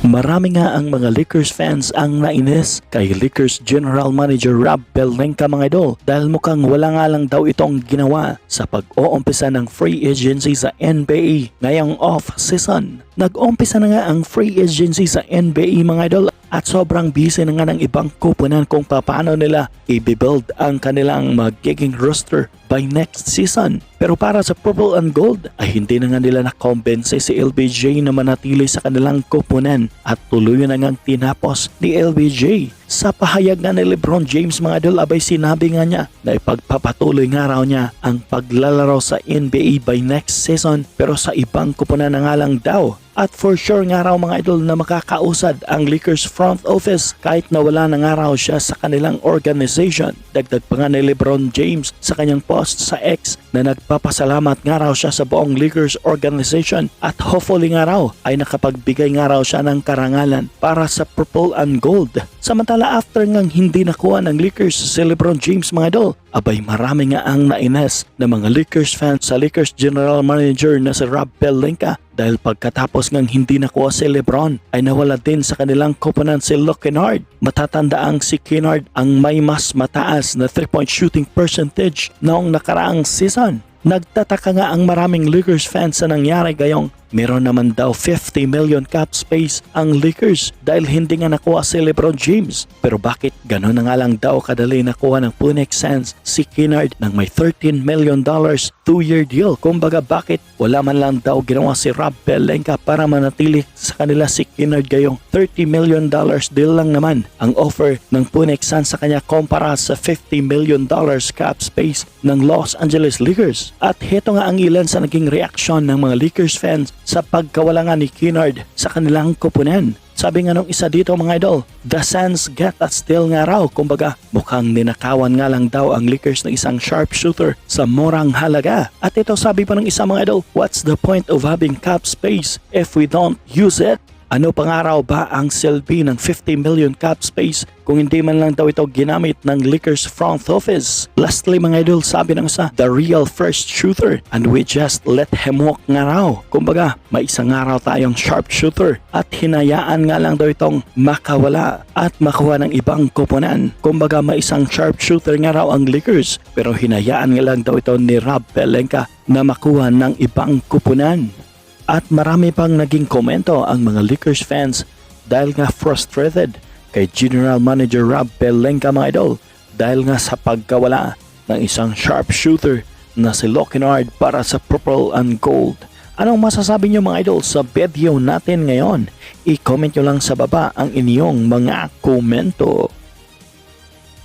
Marami nga ang mga Lakers fans ang nainis kay Lakers General Manager Rob Pelinka mga idol dahil mukhang wala nga lang daw itong ginawa sa pag-uumpisa ng free agency sa NBA ngayong off-season. Nag-umpisa na nga ang free agency sa NBA mga idol at sobrang busy na nga ng ibang kupunan kung paano nila i-build ang kanilang magiging roster by next season. Pero para sa Purple and Gold ay hindi na nga nila nakombense si LBJ na manatili sa kanilang kupunan at tuloy na ngang tinapos ni LBJ. Sa pahayag nga ni LeBron James mga idol abay sinabi nga niya na ipagpapatuloy nga raw niya ang paglalaro sa NBA by next season pero sa ibang kupunan na nga lang daw. At for sure nga raw mga idol na makakausad ang Lakers front office kahit na wala na nga raw siya sa kanilang organization. Dagdag pa nga ni LeBron James sa kanyang post sa X na nagpapasalamat nga raw siya sa buong Lakers organization at hopefully nga raw ay nakapagbigay nga raw siya ng karangalan para sa Purple and Gold. Samantala after ngang hindi nakuha ng Lakers si LeBron James mga idol, abay marami nga ang nainis na mga Lakers fans sa Lakers General Manager na si Rob Pelinka dahil pagkatapos ngang hindi nakuha si LeBron ay nawala din sa kanilang koponan si Luke Kennard. Matatandaang si Kennard ang may mas mataas na 3-point shooting percentage noong nakaraang season. Nagtataka nga ang maraming Lakers fans sa nangyari gayong meron naman daw 50 million cap space ang Lakers dahil hindi nga nakuha si LeBron James. Pero bakit gano'n na nga lang daw kadali nakuha ng Phoenix Suns si Kennard ng may $13 million 2-year deal? Kumbaga bakit wala man lang daw ginawa si Rob Pelinka para manatili sa kanila si Kennard gayong $30 million deal lang naman ang offer ng Phoenix Suns sa kanya kumpara sa $50 million cap space ng Los Angeles Lakers. At heto nga ang ilan sa naging reaksyon ng mga Lakers fans sa pagkawala nga ni Kennard sa kanilang kupunan. Sabi nga nung isa dito mga idol, the Suns got a steal nga raw. Kumbaga mukhang ninakawan nga lang daw ang Lakers ng isang sharpshooter sa murang halaga. At ito sabi pa ng isa mga idol, what's the point of having cap space if we don't use it? Ano pa nga raw ba ang silbi ng 50 million cap space kung hindi man lang daw ito ginamit ng Lakers front office? Lastly mga idol, sabi ng isa, the real first shooter and we just let him walk nga raw. Kumbaga may isang nga raw tayong sharpshooter at hinayaan nga lang daw itong makawala at makuha ng ibang koponan. Kumbaga may isang sharpshooter nga raw ang Lakers pero hinayaan nga lang daw ito ni Rob Pelinka na makuha ng ibang koponan. At marami pang naging komento ang mga Lakers fans dahil nga frustrated kay General Manager Rob Pelinka mga idol dahil nga sa pagkawala ng isang sharpshooter na si Luke Kennard para sa Purple and Gold. Anong masasabi niyo mga idol sa video natin ngayon? I-comment nyo lang sa baba ang inyong mga komento.